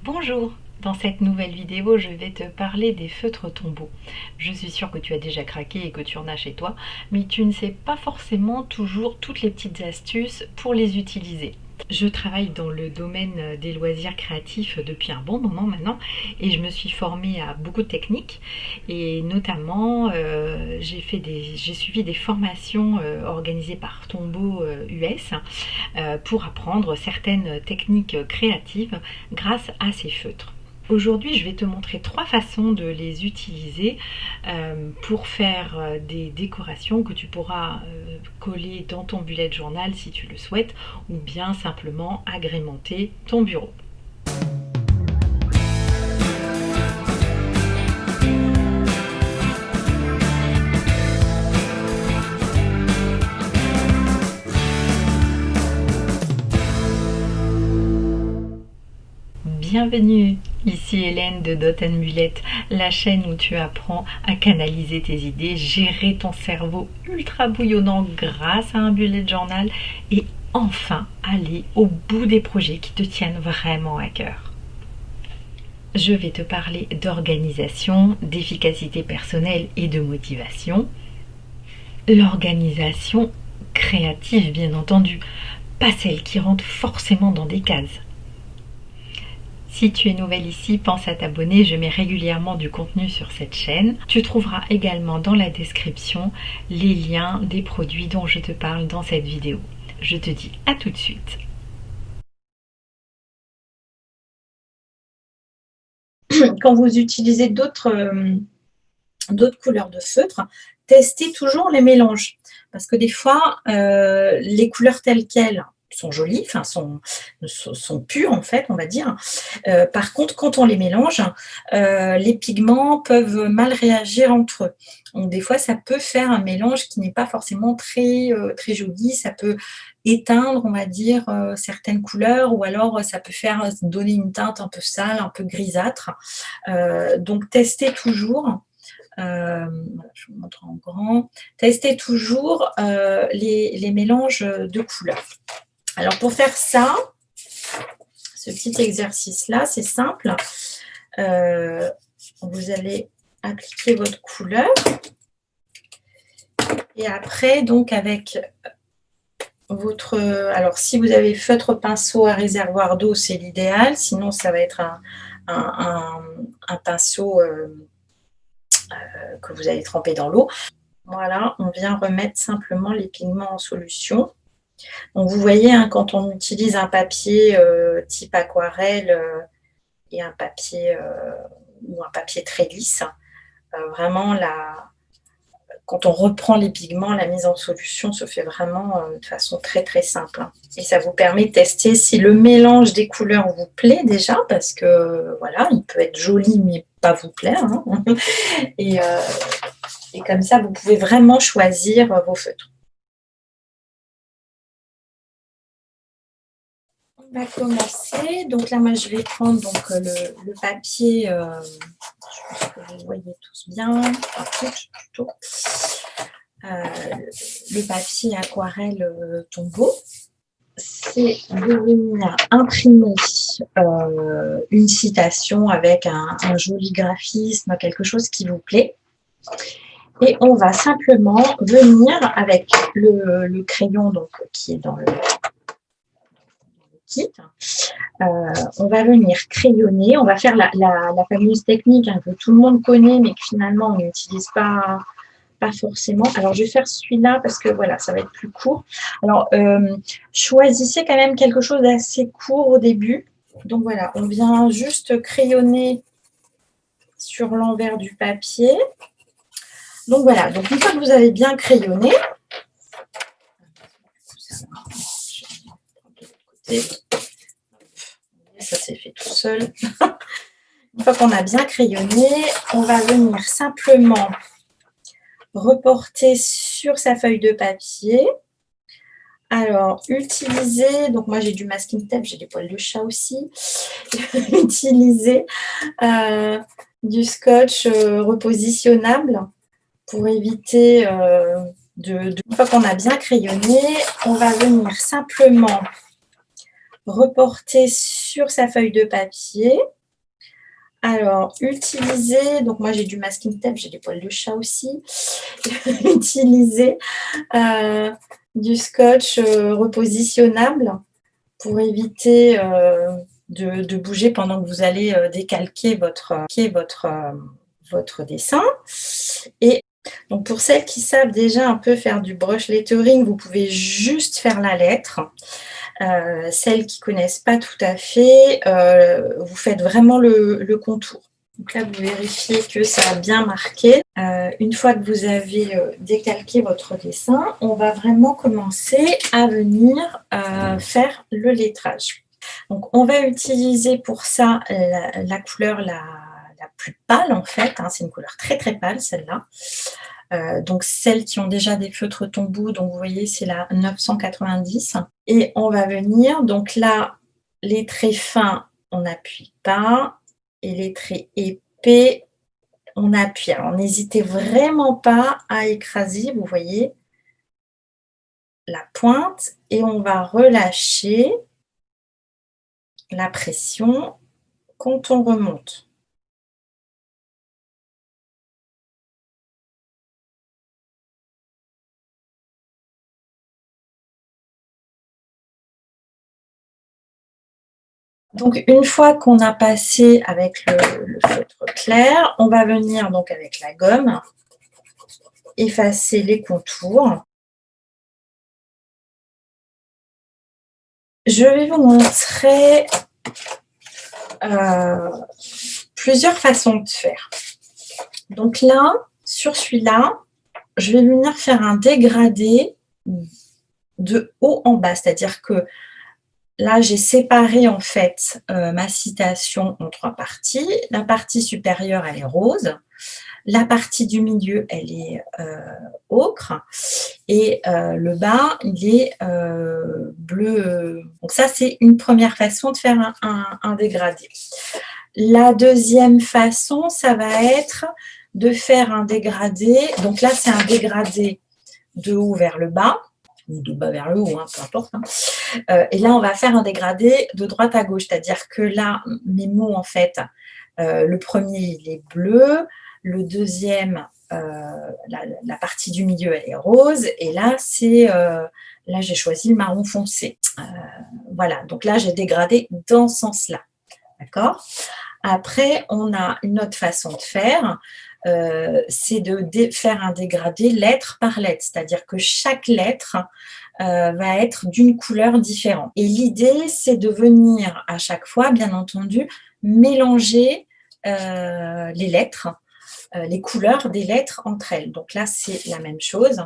Bonjour, dans cette nouvelle vidéo, je vais te parler des feutres tombeaux. Je suis sûre que tu as déjà craqué et que tu en as chez toi, mais tu ne sais pas forcément toujours toutes les petites astuces pour les utiliser. Je travaille dans le domaine des loisirs créatifs depuis un bon moment maintenant et je me suis formée à beaucoup de techniques et notamment j'ai suivi des formations organisées par Tombeau US pour apprendre certaines techniques créatives grâce à ces feutres. Aujourd'hui, je vais te montrer 3 façons de les utiliser pour faire des décorations que tu pourras coller dans ton bullet journal si tu le souhaites, ou bien simplement agrémenter ton bureau. Bienvenue, ici Hélène de Dot Bullet, la chaîne où tu apprends à canaliser tes idées, gérer ton cerveau ultra bouillonnant grâce à un bullet journal et enfin aller au bout des projets qui te tiennent vraiment à cœur. Je vais te parler d'organisation, d'efficacité personnelle et de motivation. L'organisation créative, bien entendu, pas celle qui rentre forcément dans des cases. Si tu es nouvelle ici, pense à t'abonner, je mets régulièrement du contenu sur cette chaîne. Tu trouveras également dans la description les liens des produits dont je te parle dans cette vidéo. Je te dis à tout de suite. Quand vous utilisez d'autres couleurs de feutre, testez toujours les mélanges. Parce que des fois, les couleurs telles quelles sont jolies, enfin sont pures en fait, on va dire. Par contre, quand on les mélange, les pigments peuvent mal réagir entre eux. Donc des fois, ça peut faire un mélange qui n'est pas forcément très joli. Ça peut éteindre, on va dire, certaines couleurs, ou alors ça peut faire donner une teinte un peu sale, un peu grisâtre. Donc testez toujours. Je vous montre en grand. Testez toujours les mélanges de couleurs. Alors pour faire ça, ce petit exercice-là, c'est simple. Vous allez appliquer votre couleur et après, donc avec votre... Alors si vous avez feutre pinceau à réservoir d'eau, c'est l'idéal. Sinon, ça va être un pinceau que vous allez tremper dans l'eau. Voilà, on vient remettre simplement les pigments en solution. Donc vous voyez, hein, quand on utilise un papier type aquarelle et un papier ou un papier très lisse, vraiment quand on reprend les pigments, la mise en solution se fait vraiment de façon très très simple. Et ça vous permet de tester si le mélange des couleurs vous plaît déjà, parce que voilà, il peut être joli mais pas vous plaire. Hein. Et comme ça, vous pouvez vraiment choisir vos feutres. On va commencer. Donc là, moi, je vais prendre donc, le papier, je pense que vous voyez tous bien, enfin, toutes plutôt, le papier aquarelle Tombeau. C'est de venir imprimer une citation avec un joli graphisme, quelque chose qui vous plaît. Et on va simplement venir avec le crayon donc, qui est dans le kit. On va venir crayonner. On va faire la fameuse technique hein, que tout le monde connaît, mais que finalement on n'utilise pas forcément. Alors, je vais faire celui-là parce que voilà, ça va être plus court. Alors, choisissez quand même quelque chose d'assez court au début. Donc, voilà, on vient juste crayonner sur l'envers du papier. Donc, voilà. Donc, une fois que vous avez bien crayonné, ça s'est fait tout seul. Une fois qu'on a bien crayonné, on va venir simplement reporter sur sa feuille de papier. Alors, utiliser, donc moi j'ai du masking tape, j'ai des poils de chat aussi, utiliser du scotch repositionnable pour éviter une fois qu'on a bien crayonné, on va venir simplement reporter sur sa feuille de papier. Alors, utiliser, donc moi j'ai du masking tape, j'ai des poils de chat aussi. Utiliser du scotch repositionnable pour éviter de bouger pendant que vous allez décalquer votre dessin. Et donc pour celles qui savent déjà un peu faire du brush lettering, vous pouvez juste faire la lettre. Celles qui ne connaissent pas tout à fait, vous faites vraiment le contour. Donc là, vous vérifiez que ça a bien marqué. Une fois que vous avez décalqué votre dessin, on va vraiment commencer à venir faire le lettrage. Donc, on va utiliser pour ça la couleur la plus pâle, en fait. Hein, c'est une couleur très, très pâle, celle-là. Donc, celles qui ont déjà des feutres Tombow, donc vous voyez, c'est la 990. Et on va venir, donc là, les traits fins, on n'appuie pas. Et les traits épais, on appuie. Alors, n'hésitez vraiment pas à écraser, vous voyez, la pointe. Et on va relâcher la pression quand on remonte. Donc, une fois qu'on a passé avec le feutre clair, on va venir donc avec la gomme effacer les contours. Je vais vous montrer plusieurs façons de faire. Donc là, sur celui-là, je vais venir faire un dégradé de haut en bas, c'est-à-dire que là, j'ai séparé en fait ma citation en 3 parties. La partie supérieure, elle est rose. La partie du milieu, elle est ocre. Et le bas, il est bleu. Donc ça, c'est une première façon de faire un dégradé. La deuxième façon, ça va être de faire un dégradé. Donc là, c'est un dégradé de haut vers le bas, ou de bas vers le haut, hein, peu importe. Hein. Et là, on va faire un dégradé de droite à gauche, c'est-à-dire que là, mes mots, en fait, le premier, il est bleu, le deuxième, la partie du milieu, elle est rose, et là, là, j'ai choisi le marron foncé. Voilà, donc là, j'ai dégradé dans ce sens-là, d'accord ? Après, on a une autre façon de faire, c'est de faire un dégradé lettre par lettre, c'est-à-dire que chaque lettre va être d'une couleur différente. Et l'idée, c'est de venir à chaque fois, bien entendu, mélanger les lettres, les couleurs des lettres entre elles. Donc là, c'est la même chose.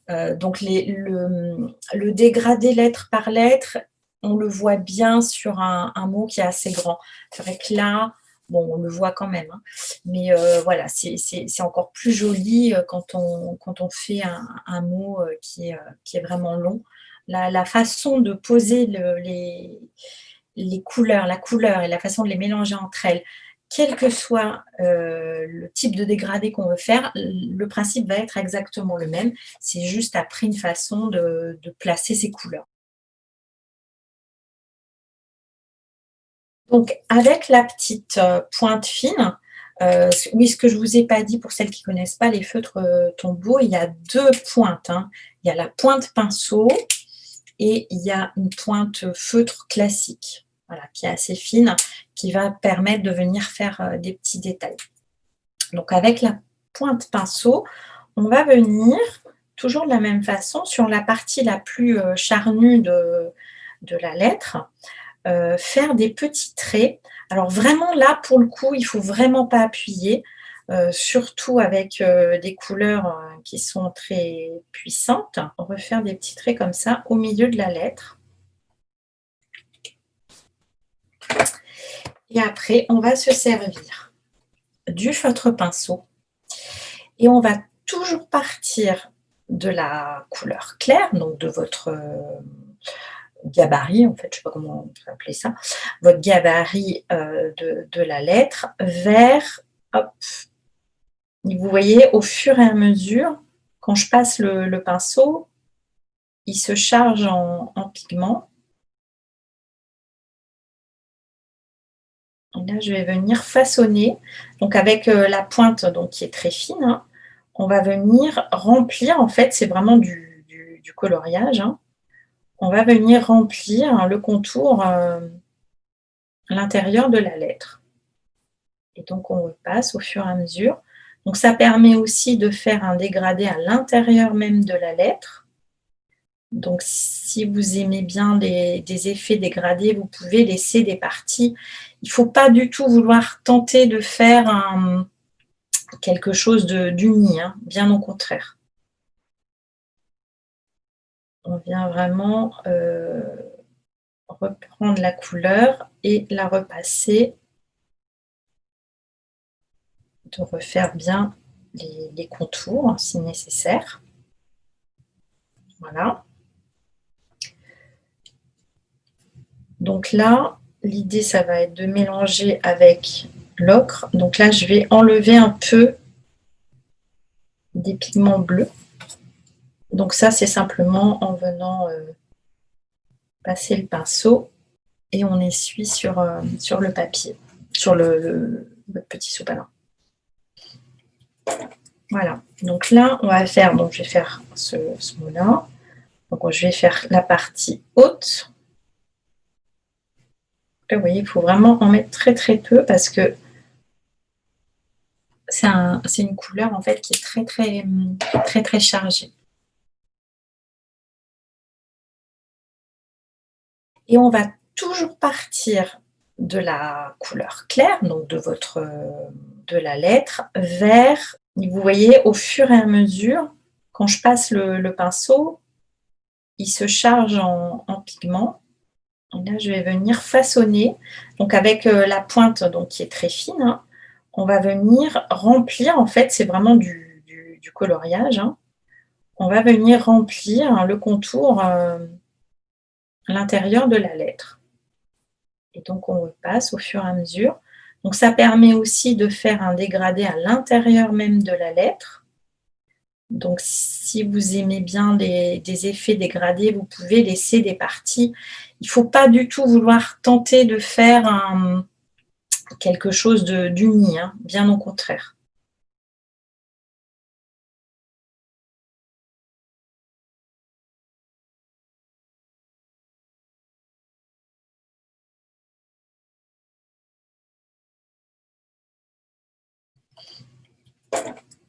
Donc le dégradé lettre par lettre, on le voit bien sur un mot qui est assez grand. C'est vrai que là, bon, on le voit quand même, hein, mais voilà, c'est encore plus joli quand on fait un mot qui est vraiment long. La façon de poser les couleurs, la couleur et la façon de les mélanger entre elles, quel que soit le type de dégradé qu'on veut faire, le principe va être exactement le même. C'est juste après une façon de placer ces couleurs. Donc, avec la petite pointe fine, oui, ce que je ne vous ai pas dit pour celles qui ne connaissent pas les feutres Tombow, il y a 2 pointes. Hein. Il y a la pointe pinceau et il y a une pointe feutre classique, voilà, qui est assez fine, qui va permettre de venir faire des petits détails. Donc, avec la pointe pinceau, on va venir, toujours de la même façon, sur la partie la plus charnue de la lettre, faire des petits traits. Alors vraiment là, pour le coup, il ne faut vraiment pas appuyer, surtout avec des couleurs qui sont très puissantes. On va faire des petits traits comme ça au milieu de la lettre. Et après, on va se servir du feutre pinceau et on va toujours partir de la couleur claire, donc de votre gabarit, en fait, je ne sais pas comment on peut appeler ça, votre gabarit de la lettre vers, hop, vous voyez, au fur et à mesure, quand je passe le pinceau, il se charge en pigment. Là, je vais venir façonner, donc avec, la pointe donc qui est très fine, hein, on va venir remplir, en fait, c'est vraiment du coloriage, hein. On va venir remplir le contour, à l'intérieur de la lettre et donc on repasse au fur et à mesure. Donc ça permet aussi de faire un dégradé à l'intérieur même de la lettre. Donc si vous aimez bien des effets dégradés, vous pouvez laisser des parties. Il ne faut pas du tout vouloir tenter de faire quelque chose d'uni, hein, bien au contraire. On vient vraiment reprendre la couleur et la repasser, de refaire bien les contours hein, si nécessaire. Voilà. Donc là, l'idée, ça va être de mélanger avec l'ocre. Donc là, je vais enlever un peu des pigments bleus. Donc ça, c'est simplement en venant passer le pinceau et on essuie sur le papier, sur votre petit sopalin. Voilà. Donc là, on va faire, donc je vais faire ce mot-là. Donc je vais faire la partie haute. Là, vous voyez, il faut vraiment en mettre très très peu parce que c'est une couleur en fait qui est très chargée. Et on va toujours partir de la couleur claire, donc de la lettre, vers, vous voyez, au fur et à mesure, quand je passe le pinceau, il se charge en pigment. Et là, je vais venir façonner, donc avec la pointe donc qui est très fine, hein, on va venir remplir, en fait, c'est vraiment du coloriage, hein. On va venir remplir le contour à l'intérieur de la lettre. Et donc on repasse au fur et à mesure. Donc ça permet aussi de faire un dégradé à l'intérieur même de la lettre. Donc si vous aimez bien des effets dégradés, vous pouvez laisser des parties. Il ne faut pas du tout vouloir tenter de faire quelque chose d'uni, hein, bien au contraire.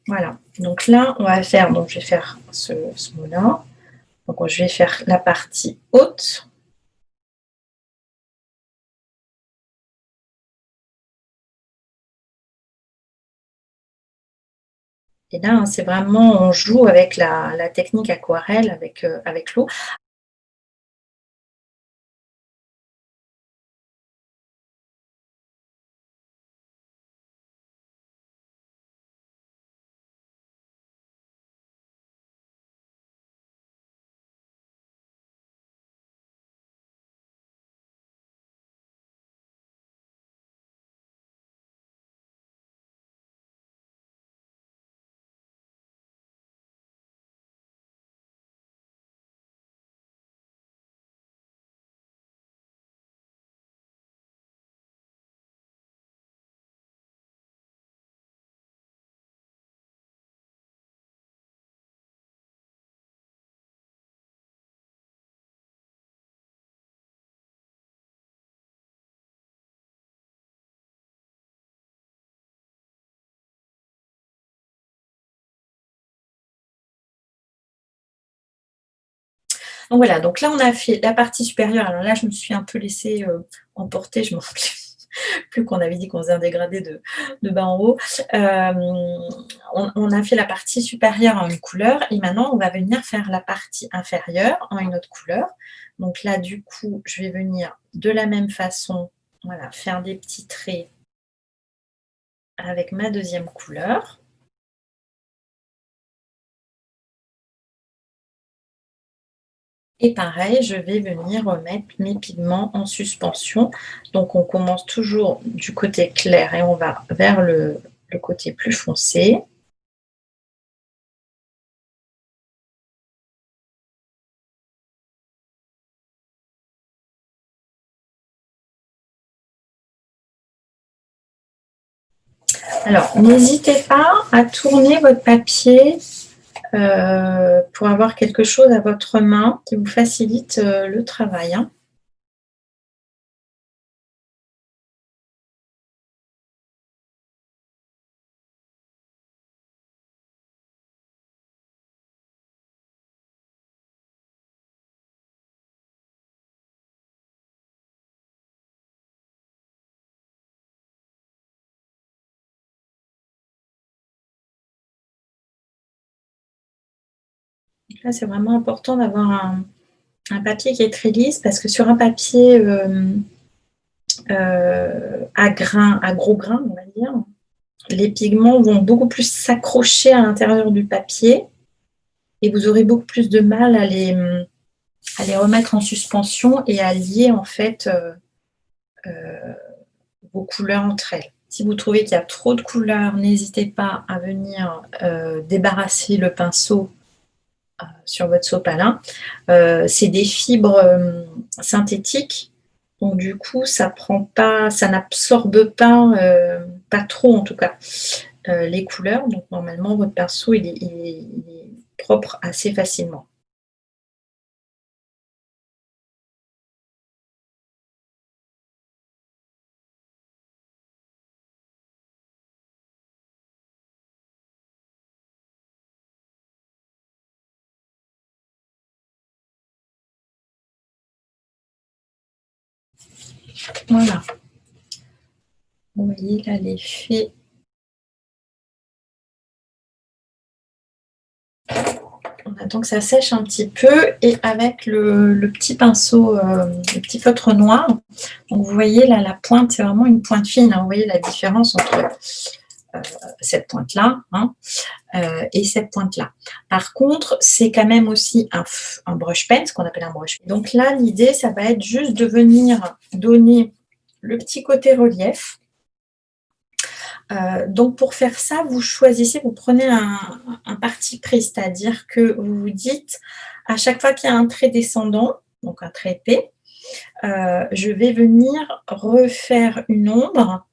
Voilà. Donc là, on va faire, donc je vais faire ce mot-là. Donc je vais faire la partie haute. Et là, hein, c'est vraiment, on joue avec la technique aquarelle, avec l'eau. Donc voilà, donc là on a fait la partie supérieure. Alors là, je me suis un peu laissée emporter, je me rappelais plus qu'on avait dit qu'on faisait un dégradé de bas en haut. On a fait la partie supérieure en une couleur et maintenant on va venir faire la partie inférieure en une autre couleur. Donc là, du coup, je vais venir de la même façon, voilà, faire des petits traits avec ma deuxième couleur. Et pareil, je vais venir remettre mes pigments en suspension. Donc on commence toujours du côté clair et on va vers le côté plus foncé. Alors, n'hésitez pas à tourner votre papier pour avoir quelque chose à votre main qui vous facilite le travail, hein. Là, c'est vraiment important d'avoir un papier qui est très lisse parce que sur un papier à grains, à gros grains, on va dire, les pigments vont beaucoup plus s'accrocher à l'intérieur du papier et vous aurez beaucoup plus de mal à les remettre en suspension et à lier en fait vos couleurs entre elles. Si vous trouvez qu'il y a trop de couleurs, n'hésitez pas à venir débarrasser le pinceau sur votre sopalin. C'est des fibres synthétiques, donc du coup ça prend pas, ça n'absorbe pas, pas trop en tout cas, les couleurs. Donc normalement votre pinceau il est propre assez facilement. Voilà, vous voyez là l'effet. On attend que ça sèche un petit peu et avec le petit pinceau, le petit feutre noir, donc vous voyez là la pointe, c'est vraiment une pointe fine, hein, vous voyez la différence entre cette pointe-là, hein, et cette pointe-là. Par contre, c'est quand même aussi un brush pen, ce qu'on appelle un brush pen. Donc là, l'idée, ça va être juste de venir donner le petit côté relief. Donc pour faire ça, vous choisissez, vous prenez un parti pris, c'est-à-dire que vous vous dites, à chaque fois qu'il y a un trait descendant, donc un trait épais, je vais venir refaire une ombre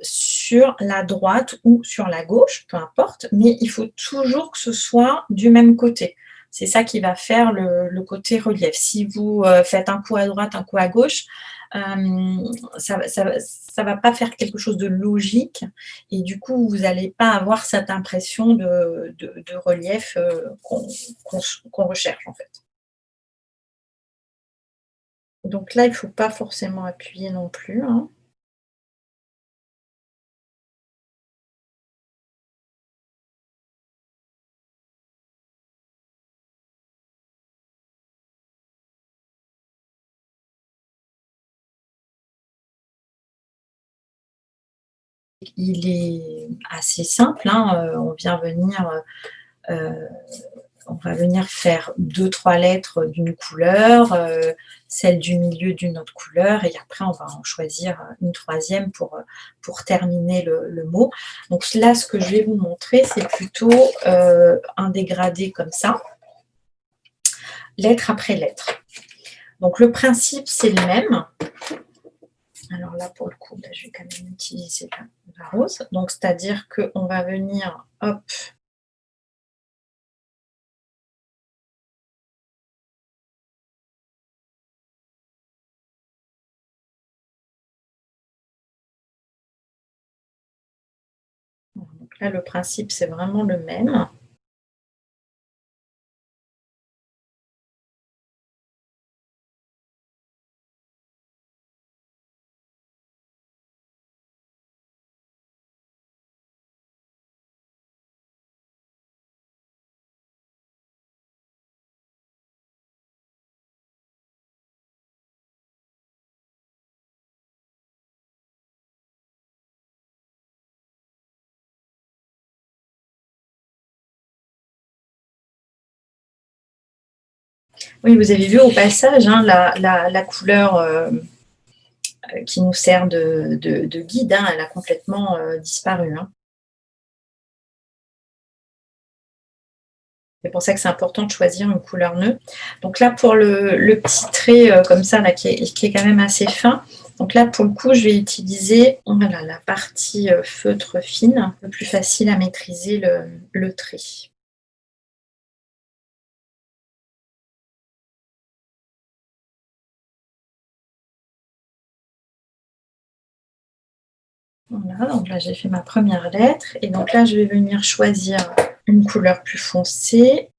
sur la droite ou sur la gauche, peu importe, mais il faut toujours que ce soit du même côté. C'est ça qui va faire le côté relief. Si vous faites un coup à droite, un coup à gauche, ça va pas faire quelque chose de logique et du coup, vous n'allez pas avoir cette impression de relief qu'on recherche en fait. Donc là, il ne faut pas forcément appuyer non plus, hein. Il est assez simple, hein, euh, on va venir faire 2-3 lettres d'une couleur, celle du milieu d'une autre couleur, et après on va en choisir une troisième pour terminer le mot. Donc là, ce que je vais vous montrer, c'est plutôt un dégradé comme ça, lettre après lettre. Donc le principe, c'est le même. Alors là, pour le coup, là, je vais quand même utiliser la rose. Donc, c'est-à-dire qu'on va venir, hop, donc là, le principe, c'est vraiment le même. Oui, vous avez vu au passage, hein, la couleur qui nous sert de guide, hein, elle a complètement disparu, hein. C'est pour ça que c'est important de choisir une couleur neutre. Donc là, pour le petit trait comme ça, là, qui est quand même assez fin, Donc là, pour le coup, je vais utiliser voilà, la partie feutre fine, un peu plus facile à maîtriser le trait. Voilà, donc là j'ai fait ma première lettre et donc là je vais venir choisir une couleur plus foncée.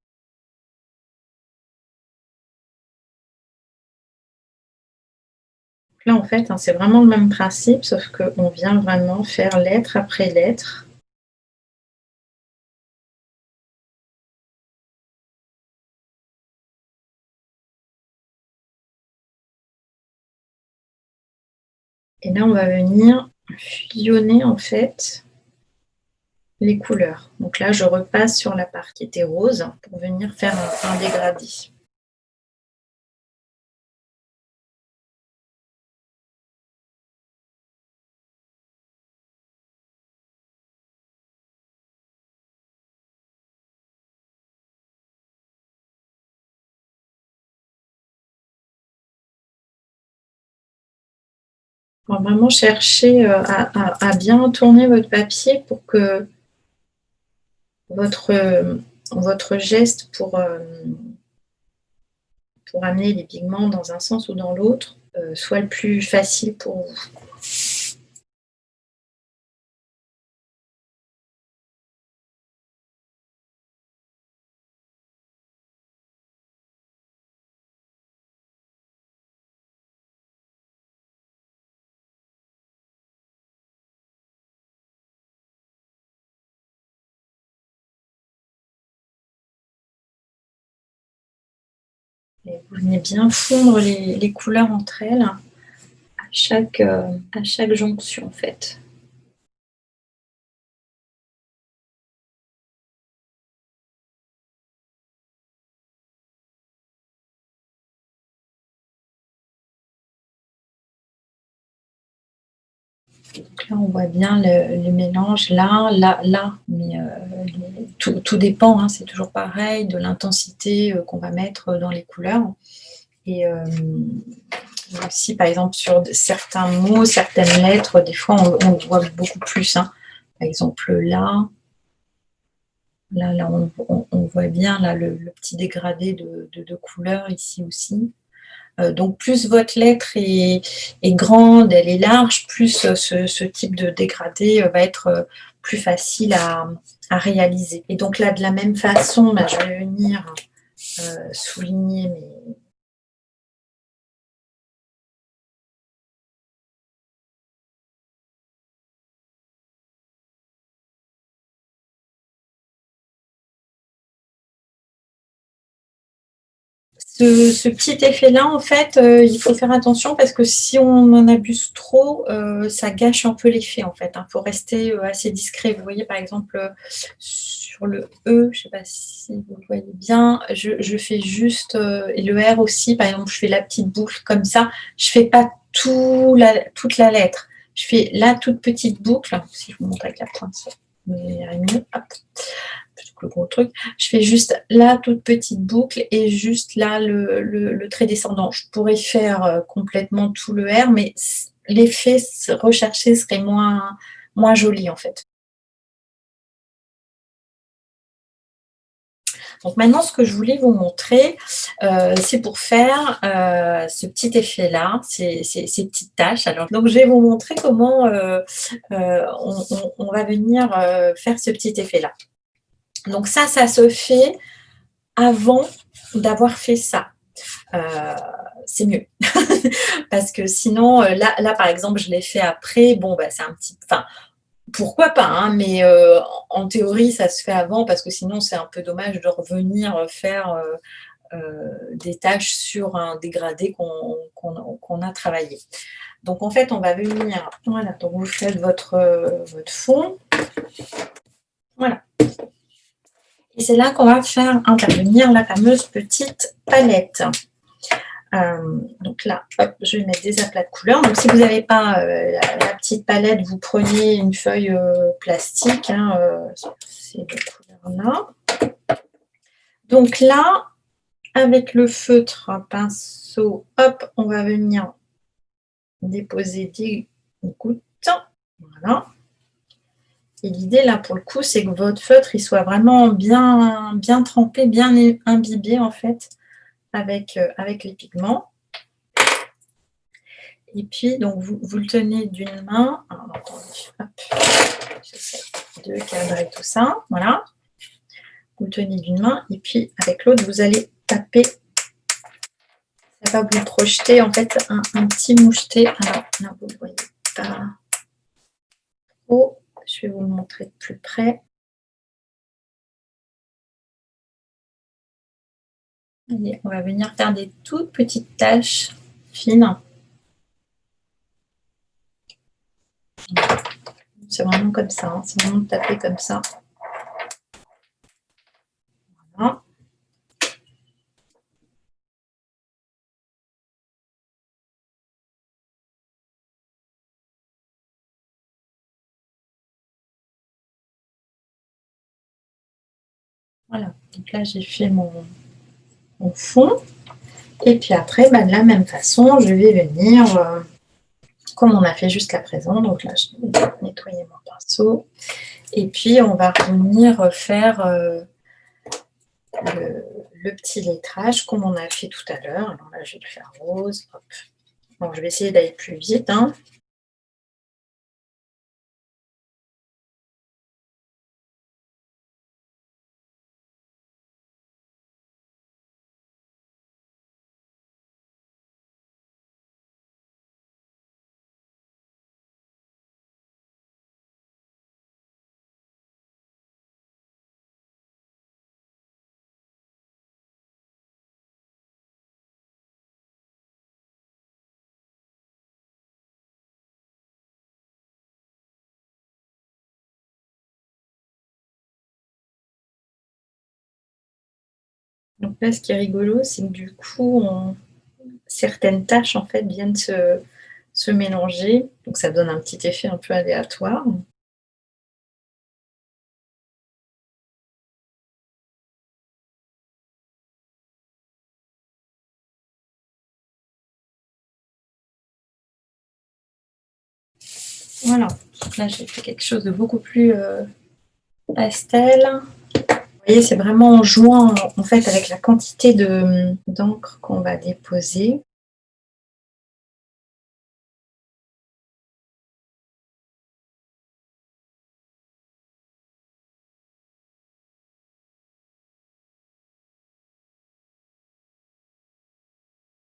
Là en fait, hein, c'est vraiment le même principe, sauf qu'on vient vraiment faire lettre après lettre. Et là on va venir fusionner en fait les couleurs. Donc là je repasse sur la part qui était rose pour venir faire un dégradé. On va vraiment chercher à bien tourner votre papier pour que votre geste pour amener les pigments dans un sens ou dans l'autre soit le plus facile pour vous. Et vous venez bien fondre les couleurs entre elles à chaque jonction en fait. Donc là, on voit bien le mélange là, mais tout dépend, hein, c'est toujours pareil, de l'intensité qu'on va mettre dans les couleurs. Et aussi, par exemple, sur certains mots, certaines lettres, des fois, on voit beaucoup plus. Hein. Par exemple, là on voit bien là, le petit dégradé de couleurs ici aussi. Donc plus votre lettre est grande, elle est large, plus ce type de dégradé va être plus facile à réaliser. Et donc là, de la même façon, je vais venir souligner mes... Ce petit effet-là, en fait, il faut faire attention parce que si on en abuse trop, ça gâche un peu l'effet, en fait. Il faut rester assez discret. Vous voyez, par exemple, sur le E, je ne sais pas si vous le voyez bien, je fais juste, et le R aussi, par exemple, je fais la petite boucle comme ça. Je ne fais pas toute la lettre. Je fais la toute petite boucle. Si je vous montre avec la pince, vous verrez mieux. Hop. Le gros truc, je fais juste la toute petite boucle et juste là le trait descendant. Je pourrais faire complètement tout le R, mais l'effet recherché serait moins joli en fait. Donc maintenant, ce que je voulais vous montrer, c'est pour faire ce petit effet-là, ces petites taches. Alors, donc, je vais vous montrer comment on va venir faire ce petit effet-là. Donc ça se fait avant d'avoir fait ça. C'est mieux. Parce que sinon, là, par exemple, je l'ai fait après. Bon, c'est un petit... Enfin, pourquoi pas, hein, mais en théorie, ça se fait avant parce que sinon, c'est un peu dommage de revenir faire des tâches sur un dégradé qu'on a travaillé. Donc, en fait, on va venir... Voilà, donc vous faites votre fond. Voilà. Et c'est là qu'on va faire intervenir la fameuse petite palette. Donc là, hop, je vais mettre des aplats de couleurs. Donc si vous n'avez pas la petite palette, vous prenez une feuille plastique, hein, ces deux couleurs-là. Donc là, avec le feutre pinceau, hop, on va venir déposer des gouttes. Voilà. Et l'idée, là, pour le coup, c'est que votre feutre, il soit vraiment bien trempé, bien imbibé, en fait, avec les pigments. Et puis, donc, vous le tenez d'une main. Alors, attendez, hop, j'essaie de cadrer tout ça. Voilà. Vous le tenez d'une main. Et puis, avec l'autre, vous allez taper. Ça va vous projeter, en fait, un petit moucheté. Alors, là, vous ne le voyez pas trop. Je vais vous le montrer de plus près. Allez, on va venir faire des toutes petites taches fines. C'est vraiment comme ça, hein. C'est vraiment taper comme ça. Voilà. Voilà. Donc là, j'ai fait mon fond. Et puis après, de la même façon, je vais venir, comme on a fait jusqu'à présent. Donc là, je vais nettoyer mon pinceau. Et puis, on va revenir faire le petit lettrage comme on a fait tout à l'heure. Alors là, je vais le faire rose. Hop. Bon, je vais essayer d'aller plus vite, hein. Donc là, ce qui est rigolo, c'est que du coup, certaines tâches en fait viennent se mélanger. Donc ça donne un petit effet un peu aléatoire. Voilà. Là, j'ai fait quelque chose de beaucoup plus pastel. Vous voyez, c'est vraiment en jouant en fait avec la quantité d'encre qu'on va déposer.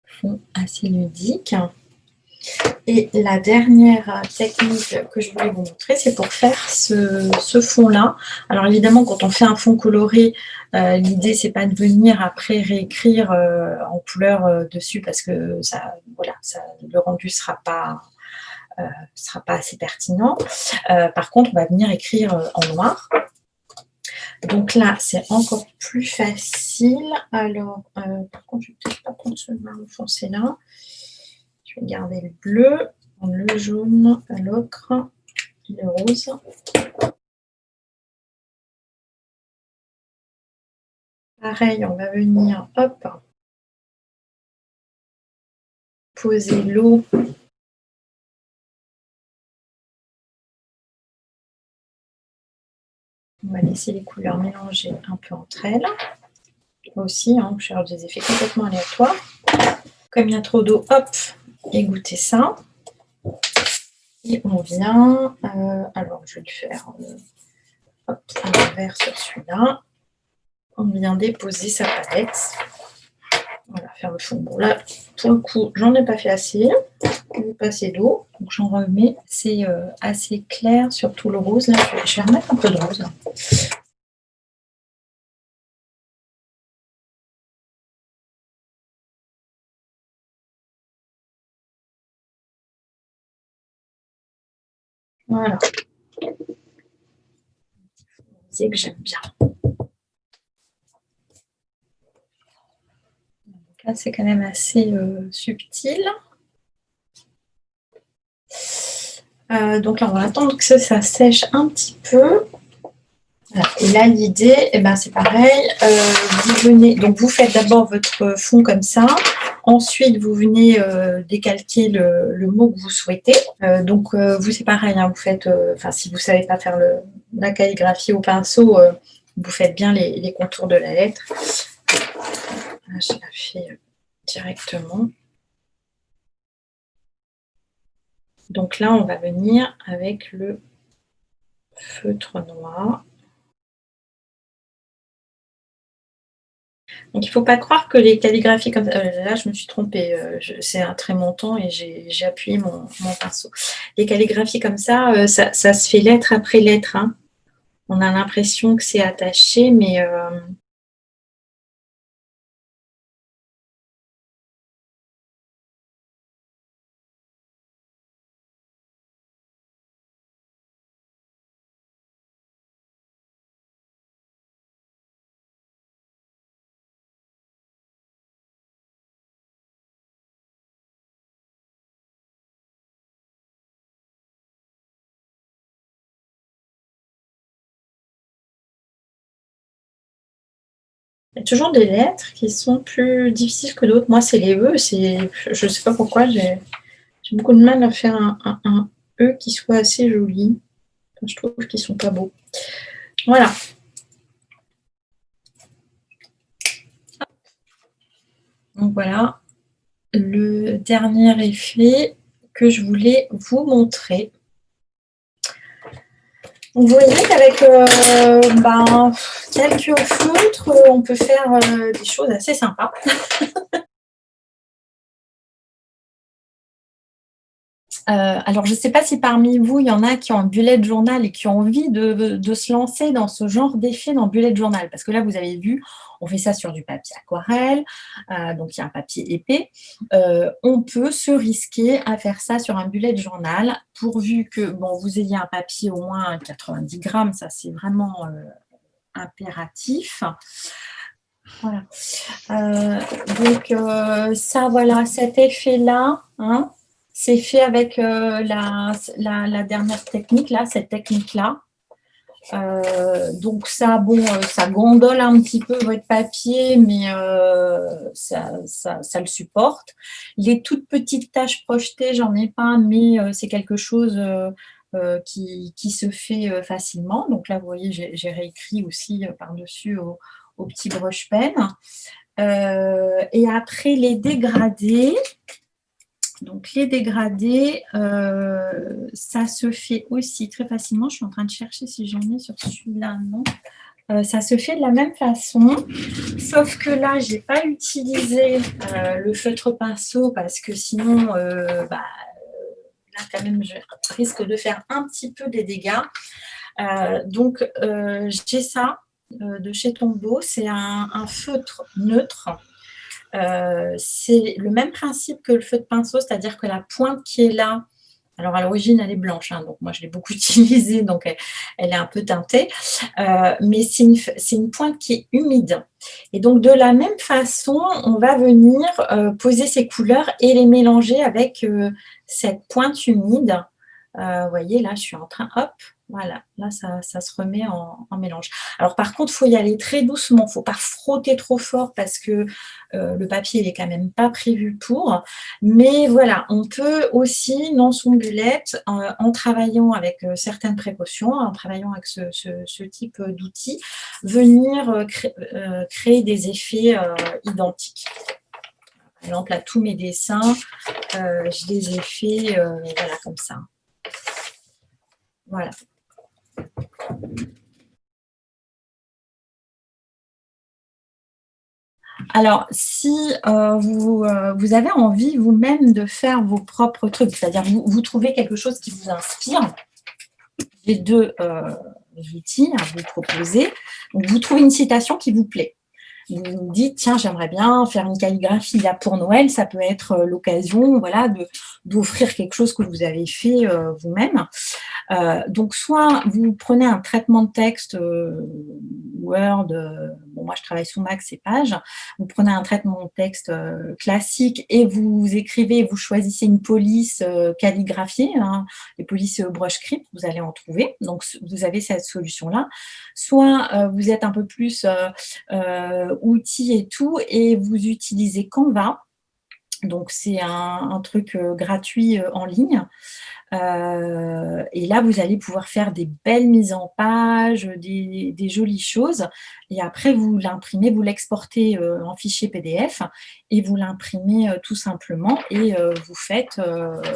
Fond assez ludique. Et la dernière technique que je voulais vous montrer, c'est pour faire ce fond-là. Alors évidemment, quand on fait un fond coloré, l'idée, c'est pas de venir après réécrire en couleur dessus parce que ça, voilà, le rendu sera pas assez pertinent. Par contre, on va venir écrire en noir. Donc là, c'est encore plus facile. Alors, par contre, je vais peut-être pas prendre ce marron foncé là. Je vais garder le bleu, le jaune, l'ocre, le rose. Pareil, on va venir, hop, poser l'eau. On va laisser les couleurs mélanger un peu entre elles. Aussi, hein, on cherche des effets complètement aléatoires. Comme il y a trop d'eau, hop, égoutter ça. Et on vient, alors je vais le faire hop, à l'envers sur celui-là. On vient déposer sa palette. Voilà, faire le fond. Bon, là, pour le coup, j'en ai pas fait assez. Je vais passer d'eau. Donc, j'en remets. C'est assez clair, surtout le rose. Là, je vais remettre un peu de rose. Voilà. C'est que j'aime bien. Donc là, c'est quand même assez subtil. Donc là, on va attendre que ça sèche un petit peu. Voilà. Et là, l'idée, eh ben, c'est pareil. Vous venez, donc vous faites d'abord votre fond comme ça. Ensuite, vous venez décalquer le mot que vous souhaitez. Donc, vous, c'est pareil, hein, vous faites, si vous ne savez pas faire la calligraphie au pinceau, vous faites bien les contours de la lettre. Là, je la fais directement. Donc là, on va venir avec le feutre noir. Donc, il ne faut pas croire que les calligraphies comme ça... là, je me suis trompée. C'est un trait montant et j'ai appuyé mon pinceau. Les calligraphies comme ça, ça se fait lettre après lettre. Hein. On a l'impression que c'est attaché, mais... il y a toujours des lettres qui sont plus difficiles que d'autres. Moi, c'est les E. Je ne sais pas pourquoi, j'ai beaucoup de mal à faire un E qui soit assez joli. Enfin, je trouve qu'ils ne sont pas beaux. Voilà. Donc voilà le dernier effet que je voulais vous montrer. Vous voyez qu'avec quelques feutres, on peut faire des choses assez sympas. Alors, je ne sais pas si parmi vous, il y en a qui ont un bullet journal et qui ont envie de se lancer dans ce genre d'effet dans bullet journal. Parce que là, vous avez vu, on fait ça sur du papier aquarelle, donc il y a un papier épais. On peut se risquer à faire ça sur un bullet journal, pourvu que vous ayez un papier au moins 90 grammes, ça c'est vraiment impératif. Voilà. Donc, ça, voilà, cet effet-là, hein, c'est fait avec la dernière technique, là, cette technique-là. Donc ça, ça gondole un petit peu votre papier, mais ça le supporte. Les toutes petites taches projetées, j'en ai pas, mais c'est quelque chose qui se fait facilement. Donc là, vous voyez, j'ai réécrit aussi par-dessus au petit brush pen. Et après, les dégradés. Donc, les dégradés, ça se fait aussi très facilement. Je suis en train de chercher si j'en ai sur celui-là. Non. Ça se fait de la même façon, sauf que là, je n'ai pas utilisé le feutre pinceau parce que sinon, là, quand même, je risque de faire un petit peu des dégâts. Donc, j'ai ça de chez Tombow. C'est un feutre neutre. C'est le même principe que le feu de pinceau, c'est-à-dire que la pointe qui est là, alors à l'origine elle est blanche, hein, donc moi je l'ai beaucoup utilisée, donc elle est un peu teintée, mais c'est une pointe qui est humide. Et donc de la même façon, on va venir poser ces couleurs et les mélanger avec cette pointe humide. Vous voyez, là je suis en train, hop, voilà, là ça se remet en mélange. Alors par contre, il faut y aller très doucement, il ne faut pas frotter trop fort parce que le papier n'est quand même pas prévu pour. Mais voilà, on peut aussi, dans son bullet, en travaillant avec certaines précautions, en travaillant avec ce type d'outils, venir créer des effets identiques. Par exemple, là, tous mes dessins, je les ai faits voilà, comme ça. Voilà. Alors, si vous avez envie vous-même de faire vos propres trucs, c'est-à-dire vous trouvez quelque chose qui vous inspire, j'ai deux outils à vous proposer. Donc, vous trouvez une citation qui vous plaît. Vous vous dites, tiens, j'aimerais bien faire une calligraphie là pour Noël, ça peut être l'occasion voilà, d'offrir quelque chose que vous avez fait vous-même. Donc, soit vous prenez un traitement de texte Word, moi je travaille sous Mac, c'est Pages, vous prenez un traitement de texte classique et vous écrivez, vous choisissez une police calligraphiée, hein, les polices brush script, vous allez en trouver, donc vous avez cette solution-là. Soit vous êtes un peu plus outils et tout, et vous utilisez Canva. Donc c'est un truc gratuit en ligne. Et là, vous allez pouvoir faire des belles mises en page, des jolies choses. Et après, vous l'imprimez, vous l'exportez en fichier PDF et vous l'imprimez tout simplement. Et vous faites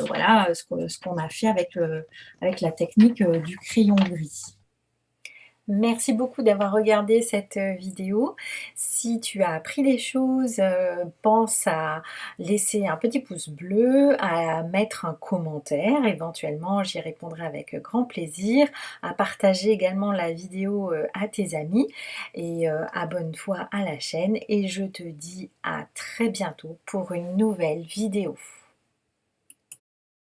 voilà, ce qu'on a fait avec la technique du crayon gris. Merci beaucoup d'avoir regardé cette vidéo. Si tu as appris des choses, pense à laisser un petit pouce bleu, à mettre un commentaire, éventuellement j'y répondrai avec grand plaisir, à partager également la vidéo à tes amis et abonne-toi à la chaîne et je te dis à très bientôt pour une nouvelle vidéo.